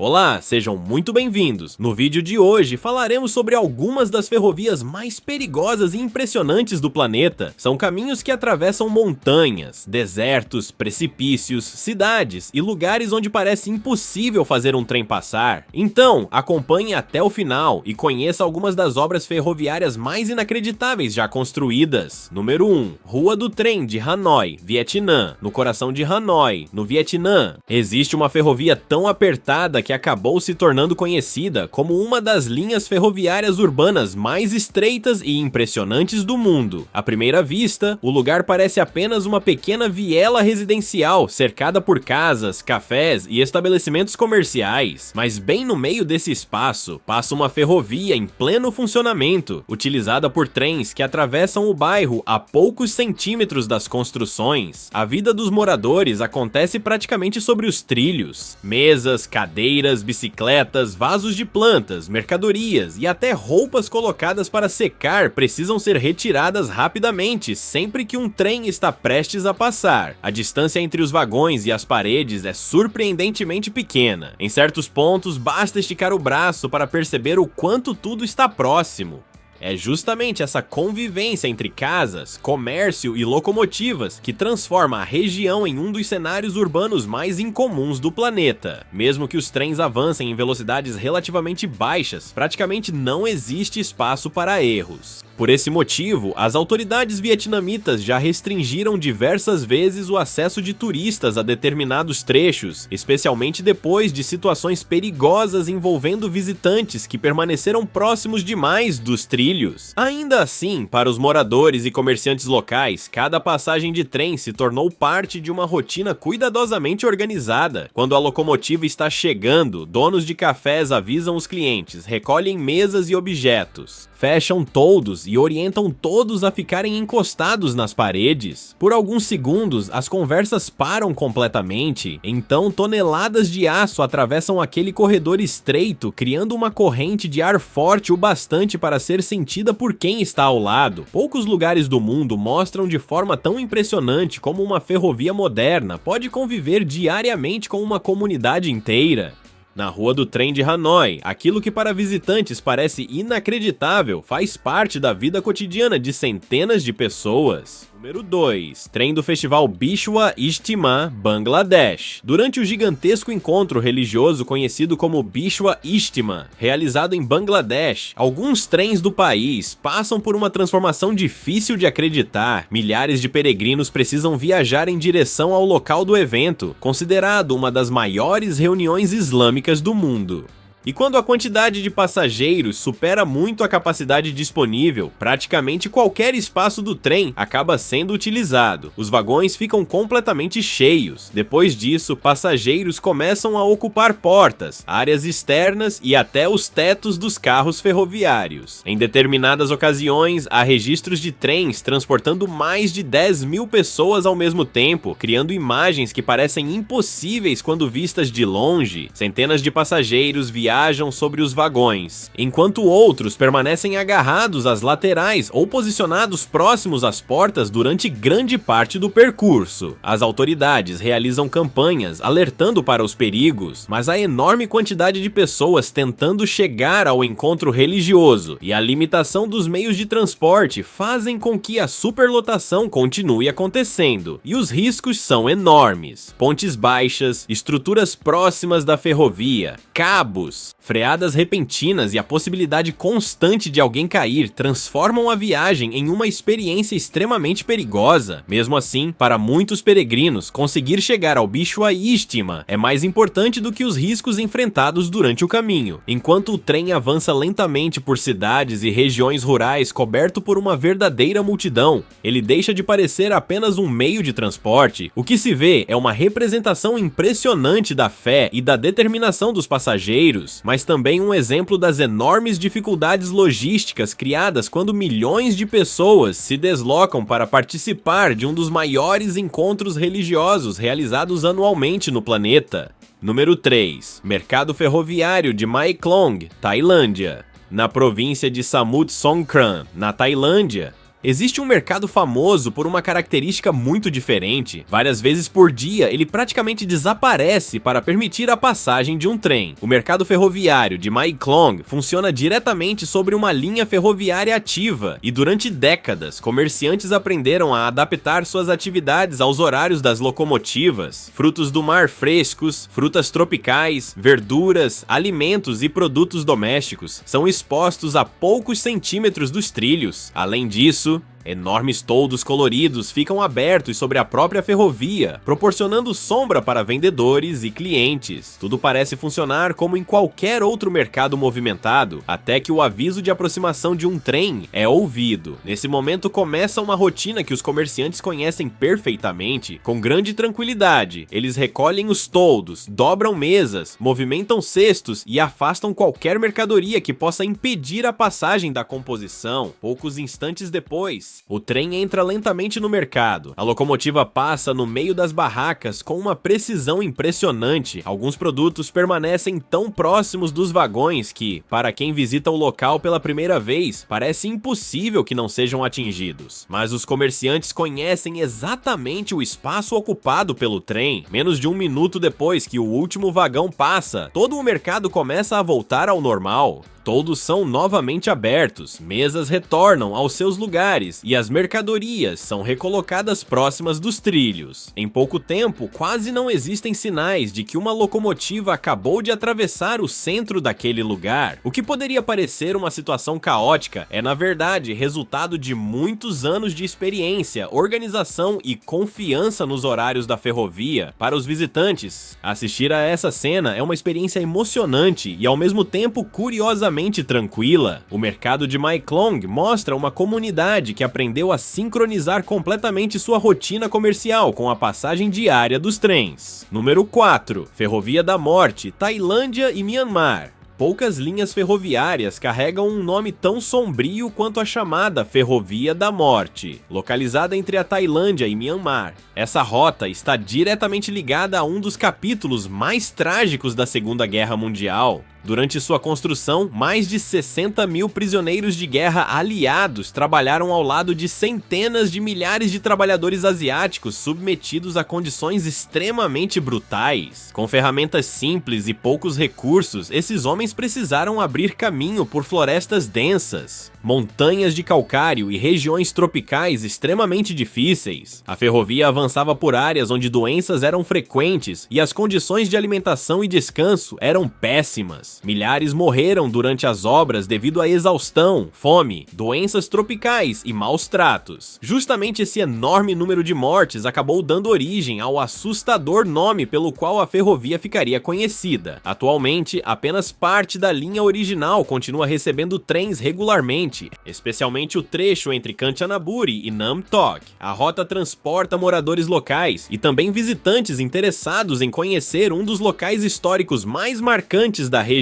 Olá, sejam muito bem-vindos! No vídeo de hoje falaremos sobre algumas das ferrovias mais perigosas e impressionantes do planeta. São caminhos que atravessam montanhas, desertos, precipícios, cidades e lugares onde parece impossível fazer um trem passar. Então, acompanhe até o final e conheça algumas das obras ferroviárias mais inacreditáveis já construídas. Número 1. Rua do Trem de Hanoi, Vietnã. No coração de Hanoi, no Vietnã, existe uma ferrovia tão apertada que acabou se tornando conhecida como uma das linhas ferroviárias urbanas mais estreitas e impressionantes do mundo. À primeira vista, o lugar parece apenas uma pequena viela residencial cercada por casas, cafés e estabelecimentos comerciais, mas bem no meio desse espaço passa uma ferrovia em pleno funcionamento, utilizada por trens que atravessam o bairro a poucos centímetros das construções. A vida dos moradores acontece praticamente sobre os trilhos. Mesas, cadeiras, bicicletas, vasos de plantas, mercadorias e até roupas colocadas para secar precisam ser retiradas rapidamente sempre que um trem está prestes a passar. A distância entre os vagões e as paredes é surpreendentemente pequena. Em certos pontos, basta esticar o braço para perceber o quanto tudo está próximo. É justamente essa convivência entre casas, comércio e locomotivas que transforma a região em um dos cenários urbanos mais incomuns do planeta. Mesmo que os trens avancem em velocidades relativamente baixas, praticamente não existe espaço para erros. Por esse motivo, as autoridades vietnamitas já restringiram diversas vezes o acesso de turistas a determinados trechos, especialmente depois de situações perigosas envolvendo visitantes que permaneceram próximos demais dos trilhos. Ainda assim, para os moradores e comerciantes locais, cada passagem de trem se tornou parte de uma rotina cuidadosamente organizada. Quando a locomotiva está chegando, donos de cafés avisam os clientes, recolhem mesas e objetos, fecham toldos e orientam todos a ficarem encostados nas paredes. Por alguns segundos, as conversas param completamente, então toneladas de aço atravessam aquele corredor estreito, criando uma corrente de ar forte o bastante para ser sentida por quem está ao lado. Poucos lugares do mundo mostram de forma tão impressionante como uma ferrovia moderna pode conviver diariamente com uma comunidade inteira. Na Rua do Trem de Hanoi, aquilo que para visitantes parece inacreditável faz parte da vida cotidiana de centenas de pessoas. Número 2. Trem do Festival Bishwa Ijtima, Bangladesh. Durante o gigantesco encontro religioso conhecido como Bishwa Ijtima, realizado em Bangladesh, alguns trens do país passam por uma transformação difícil de acreditar. Milhares de peregrinos precisam viajar em direção ao local do evento, considerado uma das maiores reuniões islâmicas do mundo. E quando a quantidade de passageiros supera muito a capacidade disponível, praticamente qualquer espaço do trem acaba sendo utilizado. Os vagões ficam completamente cheios. Depois disso, passageiros começam a ocupar portas, áreas externas e até os tetos dos carros ferroviários. Em determinadas ocasiões, há registros de trens transportando mais de 10.000 pessoas ao mesmo tempo, criando imagens que parecem impossíveis quando vistas de longe. Centenas de passageiros viajam sobre os vagões, enquanto outros permanecem agarrados às laterais ou posicionados próximos às portas durante grande parte do percurso. As autoridades realizam campanhas alertando para os perigos, mas a enorme quantidade de pessoas tentando chegar ao encontro religioso e a limitação dos meios de transporte fazem com que a superlotação continue acontecendo, e os riscos são enormes. Pontes baixas, estruturas próximas da ferrovia, cabos, freadas repentinas e a possibilidade constante de alguém cair transformam a viagem em uma experiência extremamente perigosa. Mesmo assim, para muitos peregrinos, conseguir chegar ao Bishwa Ijtima é mais importante do que os riscos enfrentados durante o caminho. Enquanto o trem avança lentamente por cidades e regiões rurais coberto por uma verdadeira multidão, ele deixa de parecer apenas um meio de transporte. O que se vê é uma representação impressionante da fé e da determinação dos passageiros, mas também um exemplo das enormes dificuldades logísticas criadas quando milhões de pessoas se deslocam para participar de um dos maiores encontros religiosos realizados anualmente no planeta. Número 3. Mercado Ferroviário de Mae Klong, Tailândia. Na província de Samut Songkhram, na Tailândia, Existe um mercado famoso por uma característica muito diferente. Várias vezes por dia, ele praticamente desaparece para permitir a passagem de um trem. O mercado ferroviário de Mae Klong funciona diretamente sobre uma linha ferroviária ativa, e durante décadas, comerciantes aprenderam a adaptar suas atividades aos horários das locomotivas. Frutos do mar frescos, frutas tropicais, verduras, alimentos e produtos domésticos são expostos a poucos centímetros dos trilhos. Além disso, enormes toldos coloridos ficam abertos sobre a própria ferrovia, proporcionando sombra para vendedores e clientes. Tudo parece funcionar como em qualquer outro mercado movimentado, até que o aviso de aproximação de um trem é ouvido. Nesse momento começa uma rotina que os comerciantes conhecem perfeitamente. Com grande tranquilidade, eles recolhem os toldos, dobram mesas, movimentam cestos e afastam qualquer mercadoria que possa impedir a passagem da composição. Poucos instantes depois, o trem entra lentamente no mercado. A locomotiva passa no meio das barracas com uma precisão impressionante. Alguns produtos permanecem tão próximos dos vagões que, para quem visita o local pela primeira vez, parece impossível que não sejam atingidos. Mas os comerciantes conhecem exatamente o espaço ocupado pelo trem. Menos de um minuto depois que o último vagão passa, todo o mercado começa a voltar ao normal. Todos são novamente abertos, mesas retornam aos seus lugares e as mercadorias são recolocadas próximas dos trilhos. Em pouco tempo, quase não existem sinais de que uma locomotiva acabou de atravessar o centro daquele lugar. O que poderia parecer uma situação caótica é, na verdade, resultado de muitos anos de experiência, organização e confiança nos horários da ferrovia. Para os visitantes, assistir a essa cena é uma experiência emocionante e, ao mesmo tempo, curiosamente tranquila. O mercado de Mae Klong mostra uma comunidade que aprendeu a sincronizar completamente sua rotina comercial com a passagem diária dos trens. Número 4. Ferrovia da Morte, Tailândia e Myanmar. Poucas linhas ferroviárias carregam um nome tão sombrio quanto a chamada Ferrovia da Morte, localizada entre a Tailândia e Myanmar. Essa rota está diretamente ligada a um dos capítulos mais trágicos da Segunda Guerra Mundial. Durante sua construção, mais de 60 mil prisioneiros de guerra aliados trabalharam ao lado de centenas de milhares de trabalhadores asiáticos submetidos a condições extremamente brutais. Com ferramentas simples e poucos recursos, esses homens precisaram abrir caminho por florestas densas, montanhas de calcário e regiões tropicais extremamente difíceis. A ferrovia avançava por áreas onde doenças eram frequentes e as condições de alimentação e descanso eram péssimas. Milhares morreram durante as obras devido à exaustão, fome, doenças tropicais e maus tratos. Justamente esse enorme número de mortes acabou dando origem ao assustador nome pelo qual a ferrovia ficaria conhecida. Atualmente, apenas parte da linha original continua recebendo trens regularmente, especialmente o trecho entre Kanchanaburi e Nam Tok. A rota transporta moradores locais e também visitantes interessados em conhecer um dos locais históricos mais marcantes da região.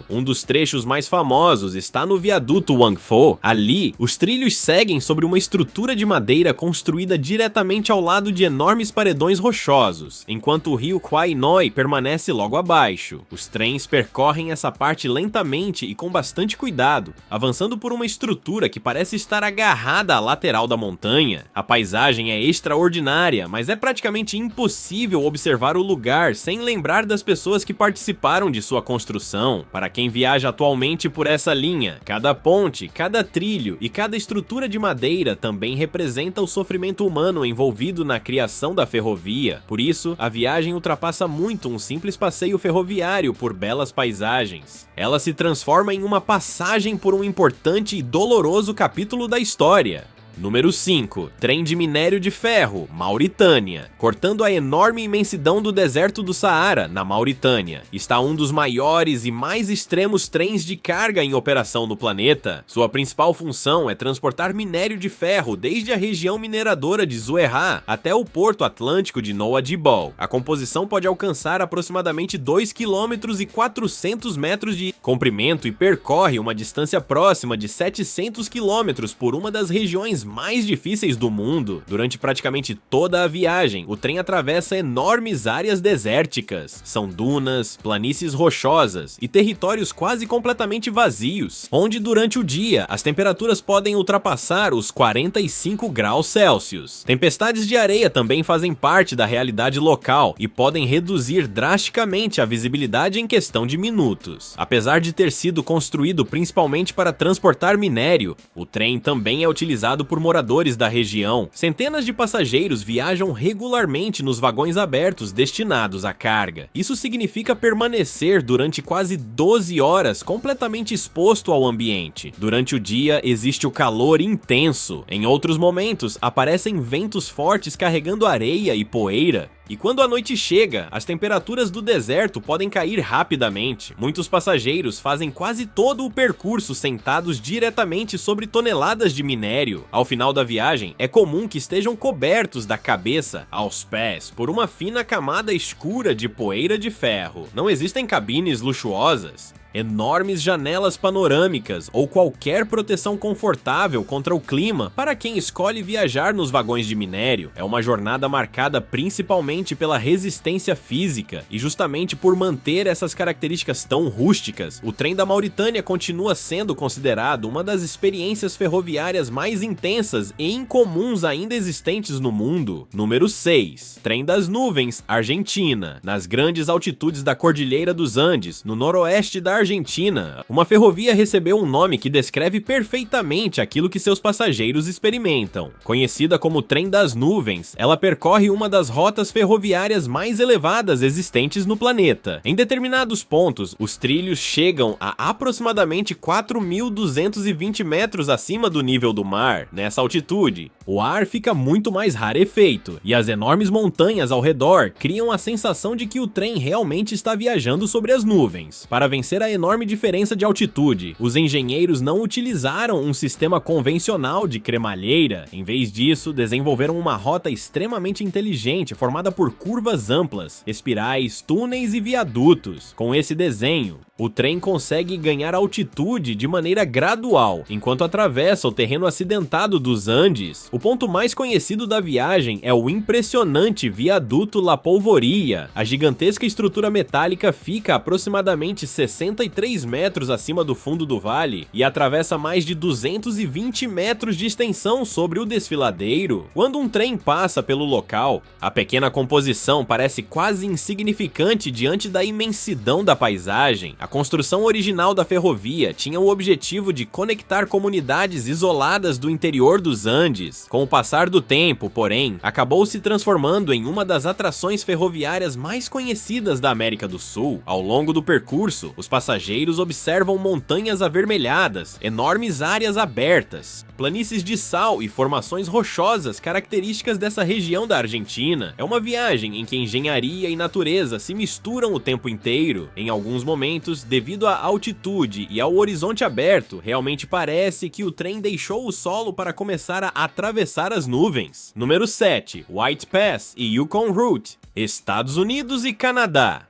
Um dos trechos mais famosos está no viaduto Wang Fo. Ali, os trilhos seguem sobre uma estrutura de madeira construída diretamente ao lado de enormes paredões rochosos, enquanto o rio Kwai Noi permanece logo abaixo. Os trens percorrem essa parte lentamente e com bastante cuidado, avançando por uma estrutura que parece estar agarrada à lateral da montanha. A paisagem é extraordinária, mas é praticamente impossível observar o lugar sem lembrar das pessoas que participaram de sua construção. Para quem viaja atualmente por essa linha, cada ponte, cada trilho e cada estrutura de madeira também representa o sofrimento humano envolvido na criação da ferrovia. Por isso, a viagem ultrapassa muito um simples passeio ferroviário por belas paisagens. Ela se transforma em uma passagem por um importante e doloroso capítulo da história. Número 5. Trem de minério de ferro, Mauritânia. Cortando a enorme imensidão do deserto do Saara, na Mauritânia, está um dos maiores e mais extremos trens de carga em operação no planeta. Sua principal função é transportar minério de ferro desde a região mineradora de Zuerha até o porto atlântico de Nouadhibou. A composição pode alcançar aproximadamente 2 km e 400 metros de comprimento e percorre uma distância próxima de 700 km por uma das regiões regiões mais difíceis do mundo, durante praticamente toda a viagem, o trem atravessa enormes áreas desérticas. São dunas, planícies rochosas e territórios quase completamente vazios, onde durante o dia as temperaturas podem ultrapassar os 45 graus Celsius. Tempestades de areia também fazem parte da realidade local e podem reduzir drasticamente a visibilidade em questão de minutos. Apesar de ter sido construído principalmente para transportar minério, o trem também é utilizado por moradores da região. Centenas de passageiros viajam regularmente nos vagões abertos destinados à carga. Isso significa permanecer durante quase 12 horas completamente exposto ao ambiente. Durante o dia existe o calor intenso. Em outros momentos, aparecem ventos fortes carregando areia e poeira. E quando a noite chega, as temperaturas do deserto podem cair rapidamente. Muitos passageiros fazem quase todo o percurso sentados diretamente sobre toneladas de minério. Ao final da viagem, é comum que estejam cobertos da cabeça aos pés por uma fina camada escura de poeira de ferro. Não existem cabines luxuosas, enormes janelas panorâmicas ou qualquer proteção confortável contra o clima para quem escolhe viajar nos vagões de minério. É uma jornada marcada principalmente pela resistência física e justamente por manter essas características tão rústicas, o trem da Mauritânia continua sendo considerado uma das experiências ferroviárias mais intensas e incomuns ainda existentes no mundo. Número 6. Trem das Nuvens, Argentina. Nas grandes altitudes da Cordilheira dos Andes, no noroeste da Argentina, uma ferrovia recebeu um nome que descreve perfeitamente aquilo que seus passageiros experimentam. Conhecida como Trem das Nuvens, ela percorre uma das rotas ferroviárias mais elevadas existentes no planeta. Em determinados pontos, os trilhos chegam a aproximadamente 4.220 metros acima do nível do mar. Nessa altitude, o ar fica muito mais rarefeito, e as enormes montanhas ao redor criam a sensação de que o trem realmente está viajando sobre as nuvens. Para vencer a enorme diferença de altitude, os engenheiros não utilizaram um sistema convencional de cremalheira. Em vez disso, desenvolveram uma rota extremamente inteligente formada por curvas amplas, espirais, túneis e viadutos. Com esse desenho, o trem consegue ganhar altitude de maneira gradual, enquanto atravessa o terreno acidentado dos Andes. O ponto mais conhecido da viagem é o impressionante viaduto La Polvoria. A gigantesca estrutura metálica fica aproximadamente 63 metros acima do fundo do vale e atravessa mais de 220 metros de extensão sobre o desfiladeiro. Quando um trem passa pelo local, a pequena composição parece quase insignificante diante da imensidão da paisagem. A construção original da ferrovia tinha o objetivo de conectar comunidades isoladas do interior dos Andes. Com o passar do tempo, porém, acabou se transformando em uma das atrações ferroviárias mais conhecidas da América do Sul. Ao longo do percurso, os passageiros observam montanhas avermelhadas, enormes áreas abertas, planícies de sal e formações rochosas características dessa região da Argentina. É uma viagem em que engenharia e natureza se misturam o tempo inteiro. Em alguns momentos, devido à altitude e ao horizonte aberto, realmente parece que o trem deixou o solo para começar a atravessar as nuvens. Número 7. White Pass e Yukon Route, Estados Unidos e Canadá.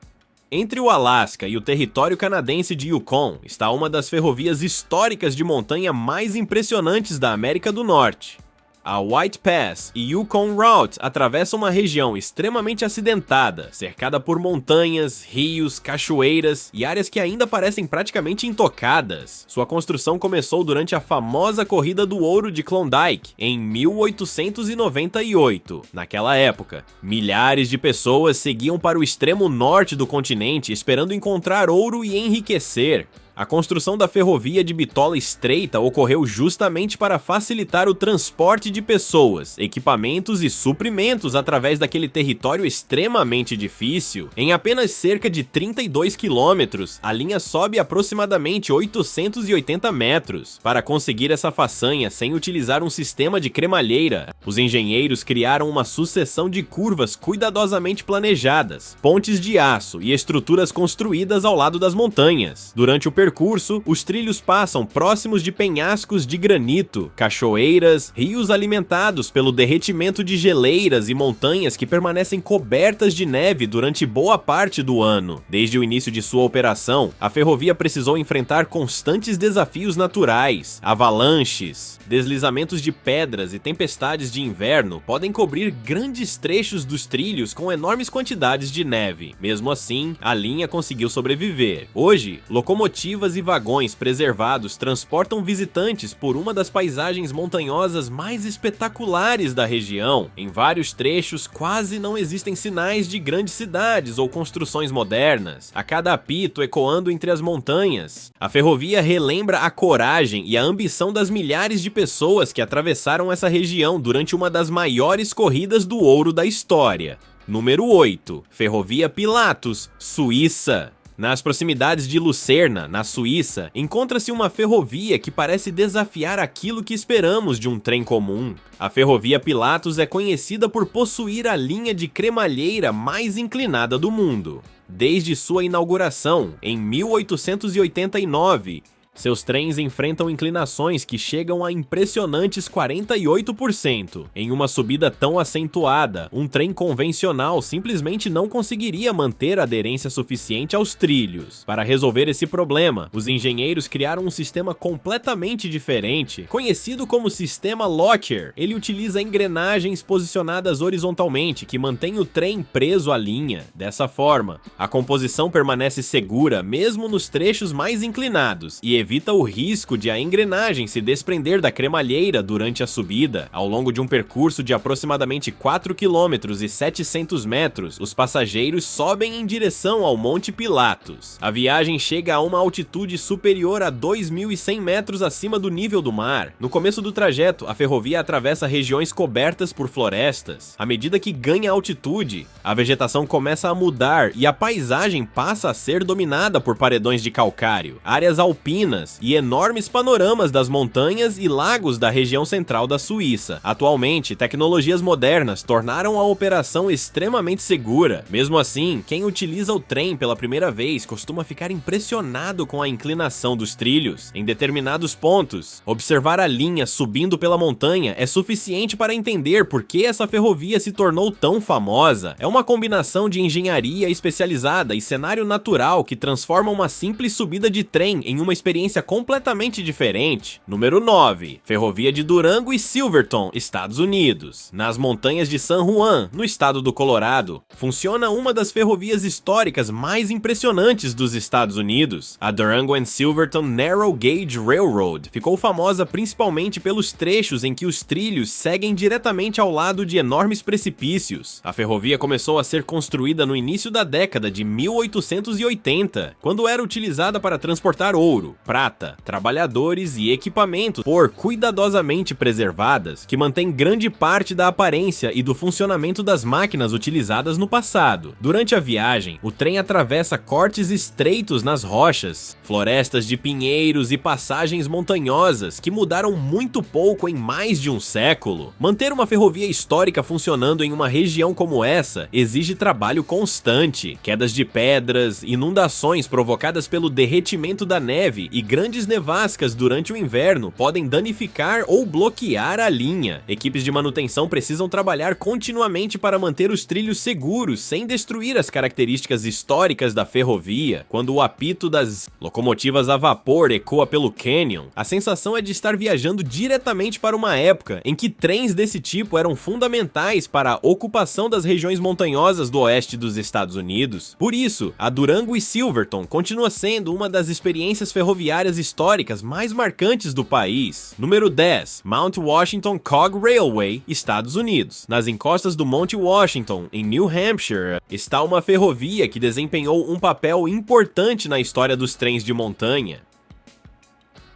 Entre o Alasca e o território canadense de Yukon está uma das ferrovias históricas de montanha mais impressionantes da América do Norte. A White Pass e Yukon Route atravessam uma região extremamente acidentada, cercada por montanhas, rios, cachoeiras e áreas que ainda parecem praticamente intocadas. Sua construção começou durante a famosa Corrida do Ouro de Klondike, em 1898. Naquela época, milhares de pessoas seguiam para o extremo norte do continente esperando encontrar ouro e enriquecer. A construção da ferrovia de bitola estreita ocorreu justamente para facilitar o transporte de pessoas, equipamentos e suprimentos através daquele território extremamente difícil. Em apenas cerca de 32 quilômetros, a linha sobe aproximadamente 880 metros. Para conseguir essa façanha sem utilizar um sistema de cremalheira, os engenheiros criaram uma sucessão de curvas cuidadosamente planejadas, pontes de aço e estruturas construídas ao lado das montanhas. Durante o percurso, percurso, os trilhos passam próximos de penhascos de granito, cachoeiras, rios alimentados pelo derretimento de geleiras e montanhas que permanecem cobertas de neve durante boa parte do ano. Desde o início de sua operação, a ferrovia precisou enfrentar constantes desafios naturais. Avalanches, deslizamentos de pedras e tempestades de inverno podem cobrir grandes trechos dos trilhos com enormes quantidades de neve. Mesmo assim, a linha conseguiu sobreviver. Hoje, locomotivas e vagões preservados transportam visitantes por uma das paisagens montanhosas mais espetaculares da região. Em vários trechos, quase não existem sinais de grandes cidades ou construções modernas, a cada apito ecoando entre as montanhas. A ferrovia relembra a coragem e a ambição das milhares de pessoas que atravessaram essa região durante uma das maiores corridas do ouro da história. Número 8. Ferrovia Pilatus, Suíça. Nas proximidades de Lucerna, na Suíça, encontra-se uma ferrovia que parece desafiar aquilo que esperamos de um trem comum. A ferrovia Pilatus é conhecida por possuir a linha de cremalheira mais inclinada do mundo. Desde sua inauguração, em 1889, seus trens enfrentam inclinações que chegam a impressionantes 48%. Em uma subida tão acentuada, um trem convencional simplesmente não conseguiria manter aderência suficiente aos trilhos. Para resolver esse problema, os engenheiros criaram um sistema completamente diferente, conhecido como Sistema Lockyer. Ele utiliza engrenagens posicionadas horizontalmente que mantêm o trem preso à linha. Dessa forma, a composição permanece segura mesmo nos trechos mais inclinados e evita o risco de a engrenagem se desprender da cremalheira durante a subida. Ao longo de um percurso de aproximadamente 4 km e 700 metros, os passageiros sobem em direção ao Monte Pilatus. A viagem chega a uma altitude superior a 2.100 metros acima do nível do mar. No começo do trajeto, a ferrovia atravessa regiões cobertas por florestas. À medida que ganha altitude, a vegetação começa a mudar e a paisagem passa a ser dominada por paredões de calcário, áreas alpinas e enormes panoramas das montanhas e lagos da região central da Suíça. Atualmente, tecnologias modernas tornaram a operação extremamente segura. Mesmo assim, quem utiliza o trem pela primeira vez costuma ficar impressionado com a inclinação dos trilhos. Em determinados pontos, observar a linha subindo pela montanha é suficiente para entender por que essa ferrovia se tornou tão famosa. É uma combinação de engenharia especializada e cenário natural que transforma uma simples subida de trem em uma experiência completamente diferente. Número 9. Ferrovia de Durango e Silverton, Estados Unidos. Nas montanhas de San Juan, no estado do Colorado, funciona uma das ferrovias históricas mais impressionantes dos Estados Unidos. A Durango and Silverton Narrow Gauge Railroad ficou famosa principalmente pelos trechos em que os trilhos seguem diretamente ao lado de enormes precipícios. A ferrovia começou a ser construída no início da década de 1880, quando era utilizada para transportar ouro, prata, trabalhadores e equipamentos por cuidadosamente preservadas, que mantém grande parte da aparência e do funcionamento das máquinas utilizadas no passado. Durante a viagem, o trem atravessa cortes estreitos nas rochas, florestas de pinheiros e passagens montanhosas que mudaram muito pouco em mais de um século. Manter uma ferrovia histórica funcionando em uma região como essa exige trabalho constante. Quedas de pedras, inundações provocadas pelo derretimento da neve e grandes nevascas durante o inverno podem danificar ou bloquear a linha. Equipes de manutenção precisam trabalhar continuamente para manter os trilhos seguros sem destruir as características históricas da ferrovia. Quando o apito das locomotivas a vapor ecoa pelo canyon, a sensação é de estar viajando diretamente para uma época em que trens desse tipo eram fundamentais para a ocupação das regiões montanhosas do oeste dos Estados Unidos. Por isso, a Durango e Silverton continua sendo uma das experiências ferroviárias históricas mais marcantes do país. Número 10. Mount Washington Cog Railway, Estados Unidos. Nas encostas do Monte Washington, em New Hampshire, está uma ferrovia que desempenhou um papel importante na história dos trens de montanha.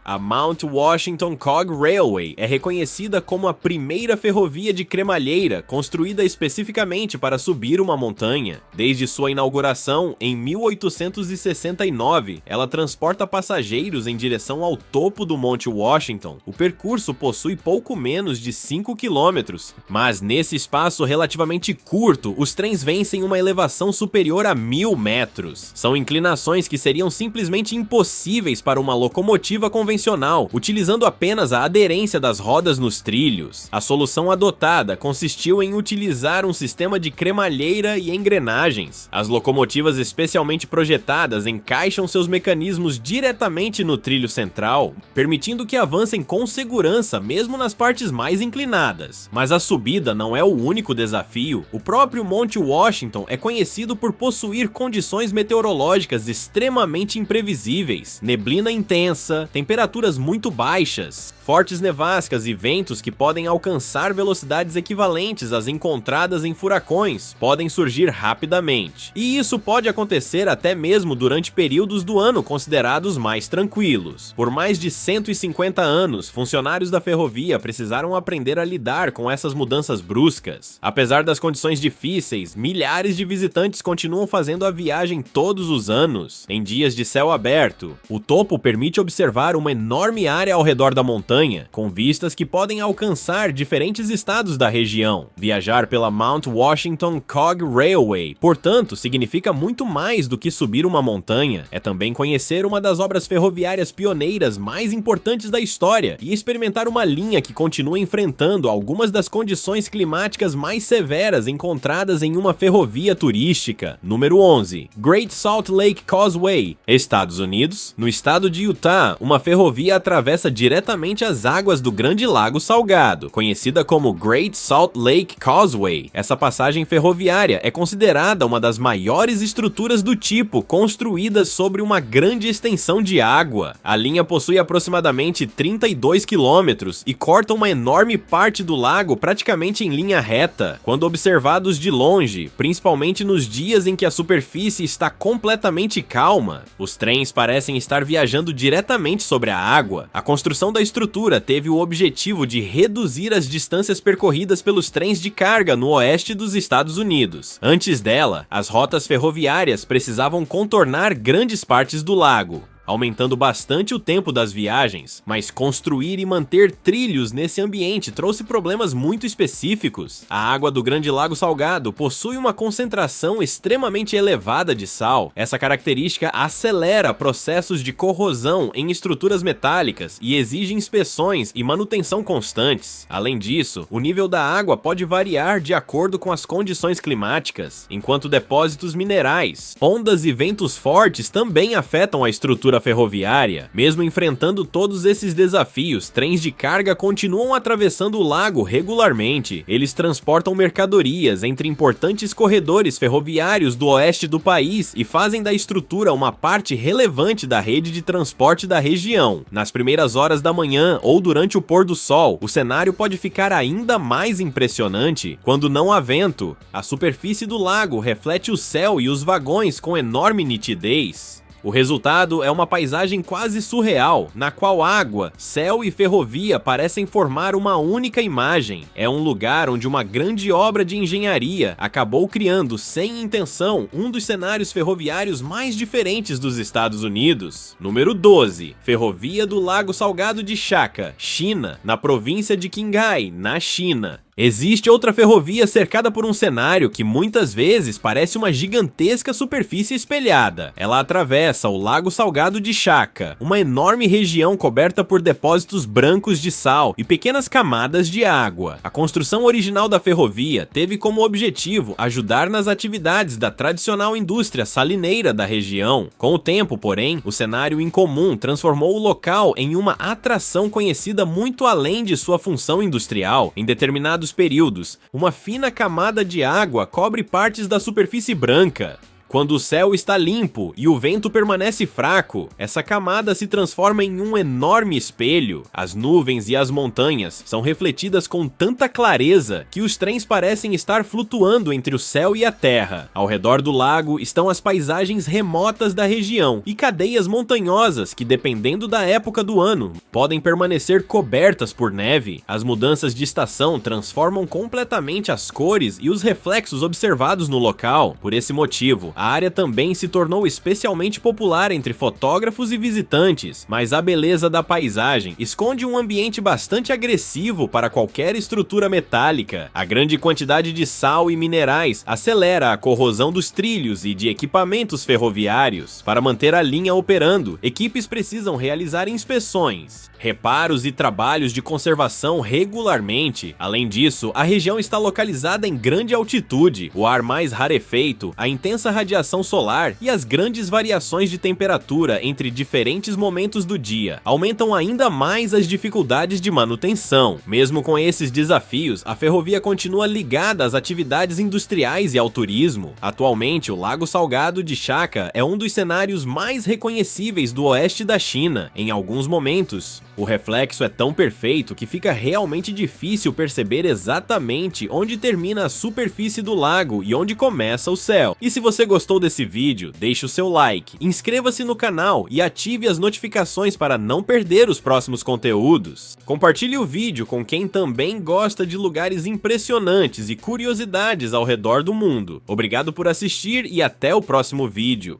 A Mount Washington Cog Railway é reconhecida como a primeira ferrovia de cremalheira construída especificamente para subir uma montanha. Desde sua inauguração, em 1869, ela transporta passageiros em direção ao topo do Monte Washington. O percurso possui pouco menos de 5 quilômetros, mas nesse espaço relativamente curto, os trens vencem uma elevação superior a 1000 metros. São inclinações que seriam simplesmente impossíveis para uma locomotiva convencional, utilizando apenas a aderência das rodas nos trilhos. A solução adotada consistiu em utilizar um sistema de cremalheira e engrenagens. As locomotivas especialmente projetadas encaixam seus mecanismos diretamente no trilho central, permitindo que avancem com segurança mesmo nas partes mais inclinadas. Mas a subida não é o único desafio. O próprio Monte Washington é conhecido por possuir condições meteorológicas extremamente imprevisíveis, neblina intensa, temperaturas muito baixas, fortes nevascas e ventos que podem alcançar velocidades equivalentes às encontradas em furacões podem surgir rapidamente. E isso pode acontecer até mesmo durante períodos do ano considerados mais tranquilos. Por mais de 150 anos, funcionários da ferrovia precisaram aprender a lidar com essas mudanças bruscas. Apesar das condições difíceis, milhares de visitantes continuam fazendo a viagem todos os anos. Em dias de céu aberto, o topo permite observar uma enorme área ao redor da montanha, com vistas que podem alcançar diferentes estados da região. Viajar pela Mount Washington Cog Railway, portanto, significa muito mais do que subir uma montanha. É também conhecer uma das obras ferroviárias pioneiras mais importantes da história e experimentar uma linha que continua enfrentando algumas das condições climáticas mais severas encontradas em uma ferrovia turística. Número 11. Great Salt Lake Causeway, Estados Unidos. No estado de Utah, uma ferrovia atravessa diretamente as águas do Grande Lago Salgado, conhecida como Great Salt Lake Causeway. Essa passagem ferroviária é considerada uma das maiores estruturas do tipo construídas sobre uma grande extensão de água. A linha possui aproximadamente 32 quilômetros e corta uma enorme parte do lago praticamente em linha reta. Quando observados de longe, principalmente nos dias em que a superfície está completamente calma, os trens parecem estar viajando diretamente sobre a água. A construção da estrutura teve o objetivo de reduzir as distâncias percorridas pelos trens de carga no oeste dos Estados Unidos. Antes dela, as rotas ferroviárias precisavam contornar grandes partes do lago, aumentando bastante o tempo das viagens, mas construir e manter trilhos nesse ambiente trouxe problemas muito específicos. A água do Grande Lago Salgado possui uma concentração extremamente elevada de sal. Essa característica acelera processos de corrosão em estruturas metálicas e exige inspeções e manutenção constantes. Além disso, o nível da água pode variar de acordo com as condições climáticas, enquanto depósitos minerais, ondas e ventos fortes também afetam a estrutura ferroviária. Mesmo enfrentando todos esses desafios, trens de carga continuam atravessando o lago regularmente. Eles transportam mercadorias entre importantes corredores ferroviários do oeste do país e fazem da estrutura uma parte relevante da rede de transporte da região. Nas primeiras horas da manhã ou durante o pôr do sol, o cenário pode ficar ainda mais impressionante. Quando não há vento, a superfície do lago reflete o céu e os vagões com enorme nitidez. O resultado é uma paisagem quase surreal, na qual água, céu e ferrovia parecem formar uma única imagem. É um lugar onde uma grande obra de engenharia acabou criando, sem intenção, um dos cenários ferroviários mais diferentes dos Estados Unidos. Número 12. Ferrovia do Lago Salgado de Shaka, China, na província de Qinghai, na China. Existe outra ferrovia cercada por um cenário que muitas vezes parece uma gigantesca superfície espelhada. Ela atravessa o Lago Salgado de Shaka, uma enorme região coberta por depósitos brancos de sal e pequenas camadas de água. A construção original da ferrovia teve como objetivo ajudar nas atividades da tradicional indústria salineira da região. Com o tempo, porém, o cenário incomum transformou o local em uma atração conhecida muito além de sua função industrial. Em determinados períodos, uma fina camada de água cobre partes da superfície branca. Quando o céu está limpo e o vento permanece fraco, essa camada se transforma em um enorme espelho. As nuvens e as montanhas são refletidas com tanta clareza que os trens parecem estar flutuando entre o céu e a terra. Ao redor do lago estão as paisagens remotas da região e cadeias montanhosas que, dependendo da época do ano, podem permanecer cobertas por neve. As mudanças de estação transformam completamente as cores e os reflexos observados no local. Por esse motivo, a área também se tornou especialmente popular entre fotógrafos e visitantes, mas a beleza da paisagem esconde um ambiente bastante agressivo para qualquer estrutura metálica. A grande quantidade de sal e minerais acelera a corrosão dos trilhos e de equipamentos ferroviários. Para manter a linha operando, equipes precisam realizar inspeções, reparos e trabalhos de conservação regularmente. Além disso, a região está localizada em grande altitude, o ar mais rarefeito, a intensa radiação solar e as grandes variações de temperatura entre diferentes momentos do dia aumentam ainda mais as dificuldades de manutenção. Mesmo com esses desafios, a ferrovia continua ligada às atividades industriais e ao turismo. Atualmente, o Lago Salgado de Shaka é um dos cenários mais reconhecíveis do oeste da China. Em alguns momentos, o reflexo é tão perfeito que fica realmente difícil perceber exatamente onde termina a superfície do lago e onde começa o céu. E se você gostou desse vídeo, deixe o seu like, inscreva-se no canal e ative as notificações para não perder os próximos conteúdos. Compartilhe o vídeo com quem também gosta de lugares impressionantes e curiosidades ao redor do mundo. Obrigado por assistir e até o próximo vídeo.